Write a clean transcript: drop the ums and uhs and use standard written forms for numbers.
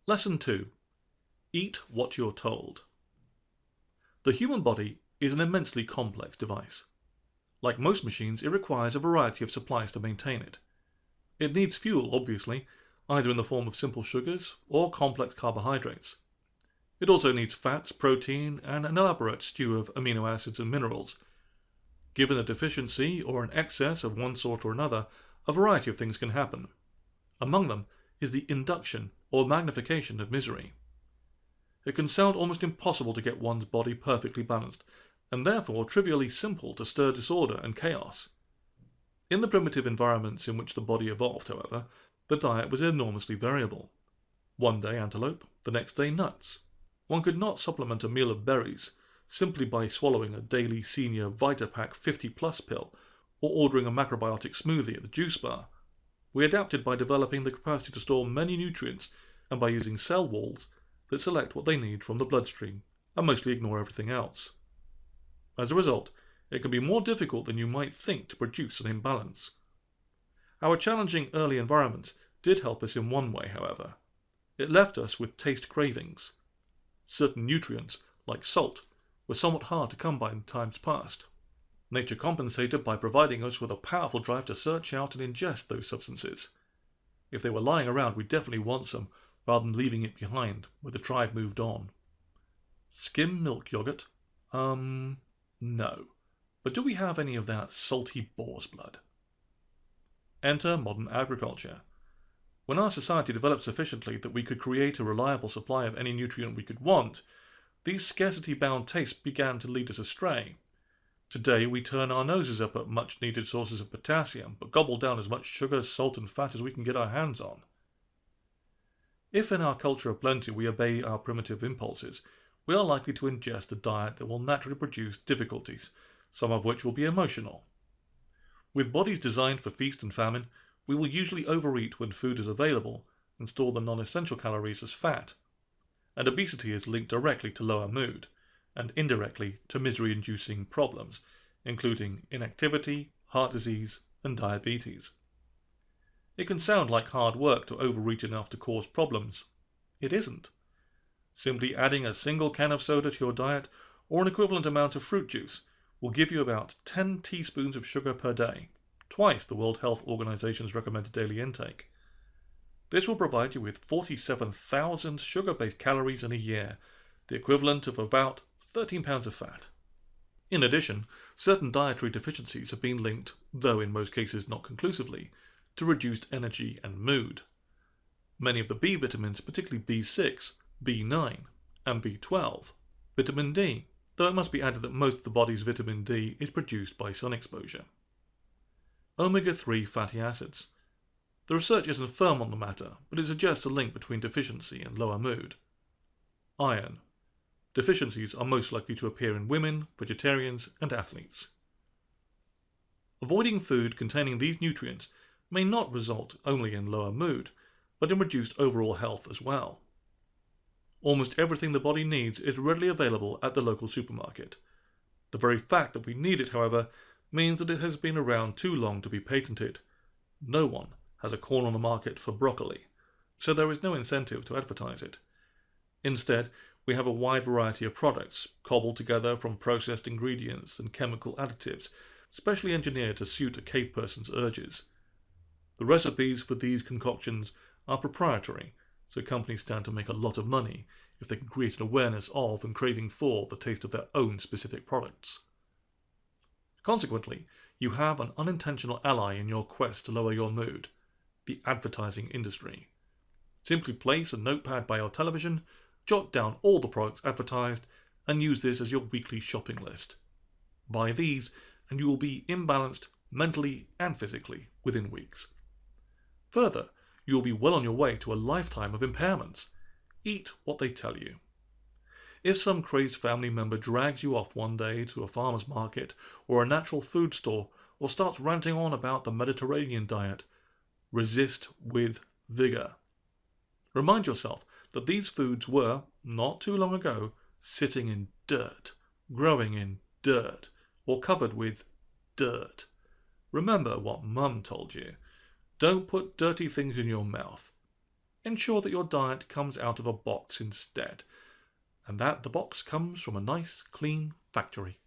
Lesson 2. Eat what you're told. The human body is an immensely complex device. Like most machines, it requires a variety of supplies to maintain it. It needs fuel, obviously, either in the form of simple sugars or complex carbohydrates. It also needs fats, protein, and an elaborate stew of amino acids and minerals. Given a deficiency or an excess of one sort or another, a variety of things can happen. Among them is the induction or magnification of misery. It can sound almost impossible to get one's body perfectly balanced, and therefore trivially simple to stir disorder and chaos. In the primitive environments in which the body evolved, however, the diet was enormously variable. One day antelope, the next day nuts. One could not supplement a meal of berries simply by swallowing a daily senior Vitapack 50+ pill or ordering a macrobiotic smoothie at the juice bar. We adapted by developing the capacity to store many nutrients and by using cell walls that select what they need from the bloodstream and mostly ignore everything else. As a result, it can be more difficult than you might think to produce an imbalance. Our challenging early environment did help us in one way, however. It left us with taste cravings. Certain nutrients, like salt, were somewhat hard to come by in times past. Nature compensated by providing us with a powerful drive to search out and ingest those substances. If they were lying around, we'd definitely want some, rather than leaving it behind, where the tribe moved on. Skim milk yogurt? No. But do we have any of that salty boar's blood? Enter modern agriculture. When our society developed sufficiently that we could create a reliable supply of any nutrient we could want, these scarcity-bound tastes began to lead us astray. Today we turn our noses up at much-needed sources of potassium, but gobble down as much sugar, salt and fat as we can get our hands on. If in our culture of plenty we obey our primitive impulses, we are likely to ingest a diet that will naturally produce difficulties, some of which will be emotional. With bodies designed for feast and famine, we will usually overeat when food is available and store the non-essential calories as fat. And obesity is linked directly to lower mood, and indirectly to misery-inducing problems, including inactivity, heart disease, and diabetes. It can sound like hard work to overeat enough to cause problems. It isn't. Simply adding a single can of soda to your diet, or an equivalent amount of fruit juice, will give you about 10 teaspoons of sugar per day, twice the World Health Organization's recommended daily intake. This will provide you with 47,000 sugar-based calories in a year, the equivalent of about 13 pounds of fat. In addition, certain dietary deficiencies have been linked, though in most cases not conclusively, to reduced energy and mood. Many of the B vitamins, particularly B6, B9, and B12, vitamin D, though it must be added that most of the body's vitamin D is produced by sun exposure. Omega-3 fatty acids. The research isn't firm on the matter, but it suggests a link between deficiency and lower mood. Iron. Deficiencies are most likely to appear in women, vegetarians, and athletes. Avoiding food containing these nutrients may not result only in lower mood, but in reduced overall health as well. Almost everything the body needs is readily available at the local supermarket. The very fact that we need it, however, means that it has been around too long to be patented. No one has a corner on the market for broccoli, so there is no incentive to advertise it. Instead, we have a wide variety of products, cobbled together from processed ingredients and chemical additives, specially engineered to suit a cave person's urges. The recipes for these concoctions are proprietary, so companies stand to make a lot of money if they can create an awareness of and craving for the taste of their own specific products. Consequently, you have an unintentional ally in your quest to lower your mood: the advertising industry. Simply place a notepad by your television, jot down all the products advertised, and use this as your weekly shopping list. Buy these, and you will be imbalanced mentally and physically within weeks. Further, you will be well on your way to a lifetime of impairments. Eat what they tell you. If some crazed family member drags you off one day to a farmer's market or a natural food store or starts ranting on about the Mediterranean diet, resist with vigor. Remind yourself that these foods were, not too long ago, sitting in dirt, growing in dirt, or covered with dirt. Remember what Mum told you. Don't put dirty things in your mouth. ensure that your diet comes out of a box instead, and that the box comes from a nice, clean factory.